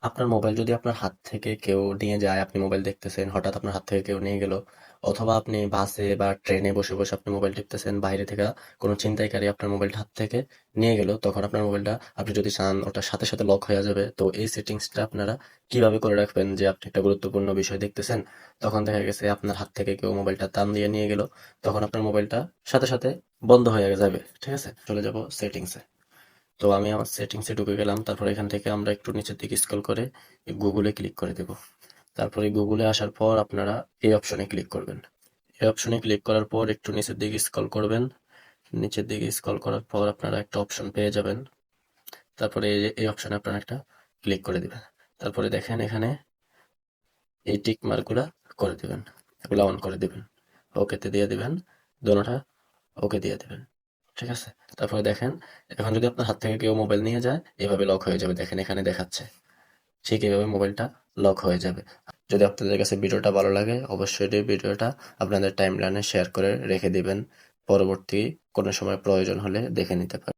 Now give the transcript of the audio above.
আপনার মোবাইল যদি আপনার হাত থেকে কেউ নিয়ে যায়, আপনি মোবাইল দেখতেছেন, হঠাৎ আপনার হাত থেকে কেউ নিয়ে গেল, অথবা আপনি বাসে বা ট্রেনে বসে বসে আপনি মোবাইল টিপতেছেন, বাইরে থেকে কোনো ছিনতাইকারী আপনার মোবাইলটা হাত থেকে নিয়ে গেল, তখন আপনার মোবাইলটা আপনি যদি চান ওটার সাথে সাথে লক হয়ে যাবে। তো এই সেটিংসটা আপনারা কিভাবে করে রাখবেন যে আপনি একটা গুরুত্বপূর্ণ বিষয় দেখতেছেন, তখন দেখা গেছে আপনার হাত থেকে কেউ মোবাইলটা টান দিয়ে নিয়ে গেল, তখন আপনার মোবাইলটা সাথে সাথে বন্ধ হয়ে যাবে। ঠিক আছে, চলে যাব সেটিংসে। তো আমি আমার সেটিংসে ঢুকে গেলাম। তারপর এখান থেকে আমরা একটু নিচের দিকে স্ক্রল করে গুগলে ক্লিক করে দেব। তারপরে গুগলে আসার পর আপনারা এই অপশনে ক্লিক করবেন। এই অপশনে ক্লিক করার পর একটু নিচের দিকে স্ক্রল করবেন। নিচের দিকে স্ক্রল করার পর আপনারা একটা অপশন পেয়ে যাবেন। তারপরে এই অপশনে আপনারা একটা ক্লিক করে দিবেন। তারপরে দেখেন এখানে এই টিক মার্কগুলা করে দিবেন, এগুলা অন করে দিবেন, ওকেতে দিয়ে দিবেন, দোনোটা ওকে দিয়ে দিবেন। ঠিক আছে, তারপরে দেখেন এখন যদি আপনার হাত থেকে কেউ মোবাইল নিয়ে যায়, এভাবে লক হয়ে যাবে। দেখেন এখানে দেখাচ্ছে ঠিক এভাবে মোবাইলটা লক হয়ে যাবে। যদি আপনাদের কাছে ভিডিওটা ভালো লাগে, অবশ্যই এই ভিডিওটা আপনাদের টাইমলাইনে শেয়ার করে রেখে দিবেন। পরবর্তী কোনো সময় প্রয়োজন হলে দেখে নিতে পারেন।